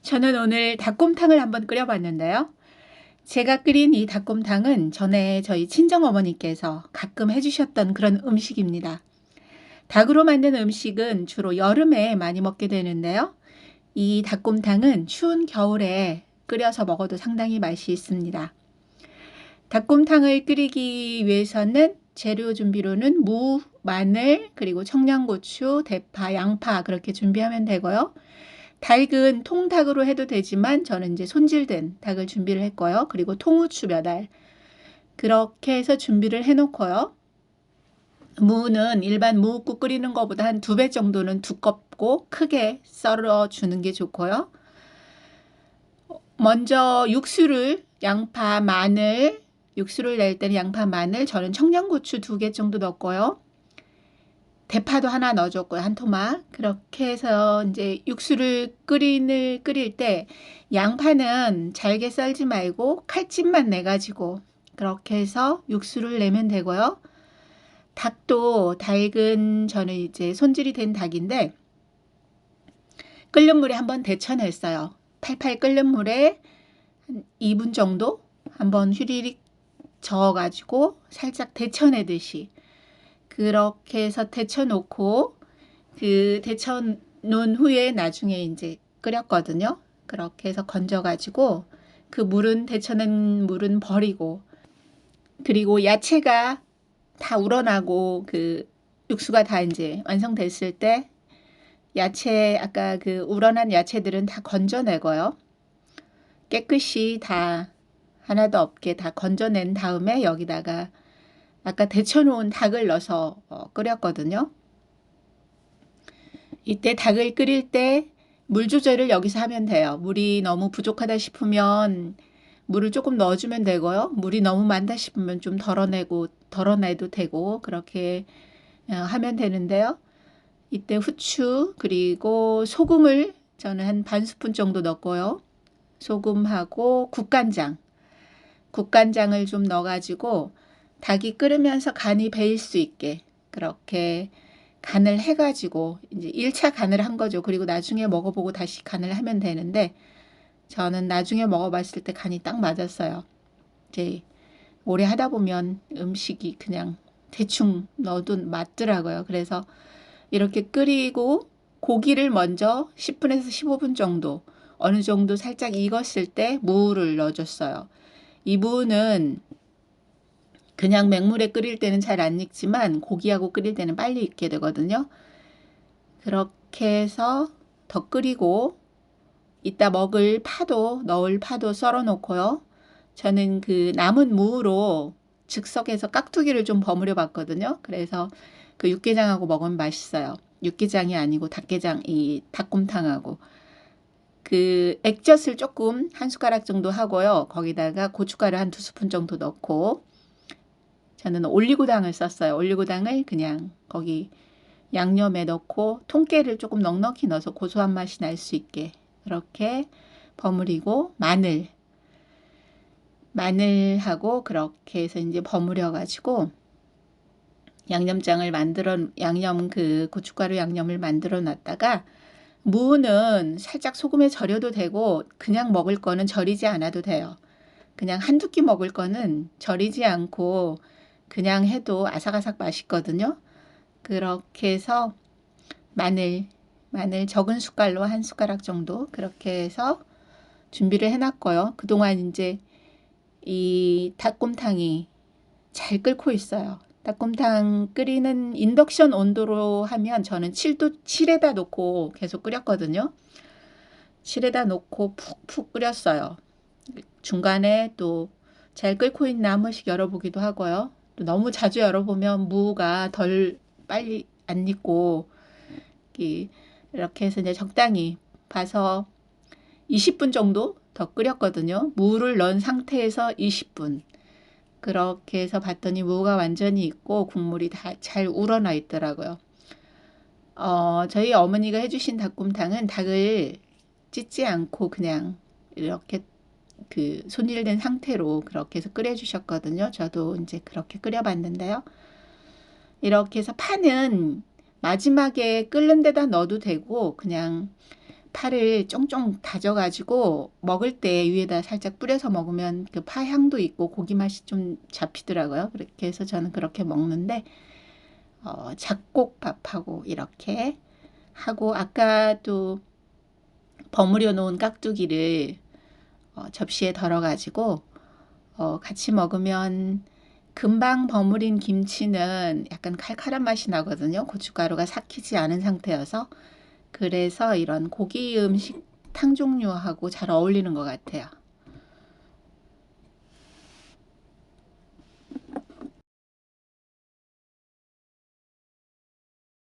저는 오늘 닭곰탕을 한번 끓여봤는데요. 제가 끓인 이 닭곰탕은 전에 저희 친정어머니께서 가끔 해주셨던 그런 음식입니다. 닭으로 만든 음식은 주로 여름에 많이 먹게 되는데요. 이 닭곰탕은 추운 겨울에 끓여서 먹어도 상당히 맛이 있습니다. 닭곰탕을 끓이기 위해서는 재료 준비로는 무, 마늘, 그리고 청양고추, 대파, 양파 그렇게 준비하면 되고요. 닭은 통닭으로 해도 되지만 저는 이제 손질된 닭을 준비를 했고요. 그리고 통후추 몇 알 그렇게 해서 준비를 해놓고요. 무는 일반 무국 끓이는 것보다 한 2배 정도는 두껍고 크게 썰어 주는 게 좋고요. 먼저 육수를 양파, 마늘, 육수를 낼 때는 양파, 마늘, 저는 청양고추 2개 정도 넣고요. 대파도 하나 넣어줬고요. 한 토막. 그렇게 해서 이제 육수를 끓일 때 양파는 잘게 썰지 말고 칼집만 내가지고 그렇게 해서 육수를 내면 되고요. 닭은 저는 이제 손질이 된 닭인데 끓는 물에 한번 데쳐냈어요. 팔팔 끓는 물에 한 2분 정도 한번 휘리릭 저어가지고 살짝 데쳐내듯이 그렇게 해서 데쳐놓고 그 데쳐놓은 후에 나중에 이제 끓였거든요. 그렇게 해서 건져가지고 그 물은 데쳐낸 물은 버리고 그리고 야채가 다 우러나고 그 육수가 다 이제 완성됐을 때 야채 아까 그 우러난 야채들은 다 건져내고요. 깨끗이 다 하나도 없게 다 건져낸 다음에 여기다가 아까 데쳐놓은 닭을 넣어서 끓였거든요. 이때 닭을 끓일 때 물 조절을 여기서 하면 돼요. 물이 너무 부족하다 싶으면 물을 조금 넣어주면 되고요. 물이 너무 많다 싶으면 좀 덜어내도 되고 그렇게 하면 되는데요. 이때 후추 그리고 소금을 저는 한 반 스푼 정도 넣고요. 소금하고 국간장을 좀 넣어가지고 닭이 끓으면서 간이 배일 수 있게 그렇게 간을 해가지고 이제 1차 간을 한 거죠. 그리고 나중에 먹어보고 다시 간을 하면 되는데 저는 나중에 먹어봤을 때 간이 딱 맞았어요. 이제 오래 하다 보면 음식이 그냥 대충 넣어도 맞더라고요. 그래서 이렇게 끓이고 고기를 먼저 10분에서 15분 정도 어느 정도 살짝 익었을 때 무를 넣어줬어요. 이 무는 그냥 맹물에 끓일 때는 잘 안 익지만 고기하고 끓일 때는 빨리 익게 되거든요. 그렇게 해서 더 끓이고 이따 넣을 파도 썰어 놓고요. 저는 그 남은 무로 즉석에서 깍두기를 좀 버무려 봤거든요. 그래서 그 육개장하고 먹으면 맛있어요. 육개장이 아니고 이 닭곰탕하고 그 액젓을 조금 한 숟가락 정도 하고요. 거기다가 고춧가루 한 2스푼 정도 넣고 저는 올리고당을 썼어요. 올리고당을 그냥 거기 양념에 넣고 통깨를 조금 넉넉히 넣어서 고소한 맛이 날 수 있게 그렇게 버무리고 마늘하고 그렇게 해서 이제 버무려 가지고 양념 그 고춧가루 양념을 만들어 놨다가 무는 살짝 소금에 절여도 되고 그냥 먹을 거는 절이지 않아도 돼요. 그냥 한두 끼 먹을 거는 절이지 않고 그냥 해도 아삭아삭 맛있거든요. 그렇게 해서 마늘 적은 숟갈로 한 숟가락 정도 그렇게 해서 준비를 해놨고요. 그동안 이제 이 닭곰탕이 잘 끓고 있어요. 닭곰탕 끓이는 인덕션 온도로 하면 저는 7에다 놓고 계속 끓였거든요. 7에다 놓고 푹푹 끓였어요. 중간에 또 잘 끓고 있나 한 번씩 열어보기도 하고요. 또 너무 자주 열어보면 무가 덜 빨리 안 익고 이렇게 해서 이제 적당히 봐서 20분 정도 더 끓였거든요. 무를 넣은 상태에서 20분. 그렇게 해서 봤더니 무가 완전히 익고 국물이 다 잘 우러나 있더라고요. 저희 어머니가 해주신 닭곰탕은 닭을 찢지 않고 그냥 이렇게 그 손질된 상태로 그렇게 해서 끓여주셨거든요. 저도 이제 그렇게 끓여봤는데요. 이렇게 해서 파는 마지막에 끓는 데다 넣어도 되고 그냥 파를 쫑쫑 다져가지고 먹을 때 위에다 살짝 뿌려서 먹으면 그 파 향도 있고 고기 맛이 좀 잡히더라고요. 그렇게 해서 저는 그렇게 먹는데 잡곡밥하고 이렇게 하고 아까 또 버무려 놓은 깍두기를 접시에 덜어가지고 같이 먹으면 금방 버무린 김치는 약간 칼칼한 맛이 나거든요. 고춧가루가 삭히지 않은 상태여서. 그래서 이런 고기 음식 탕 종류하고 잘 어울리는 것 같아요.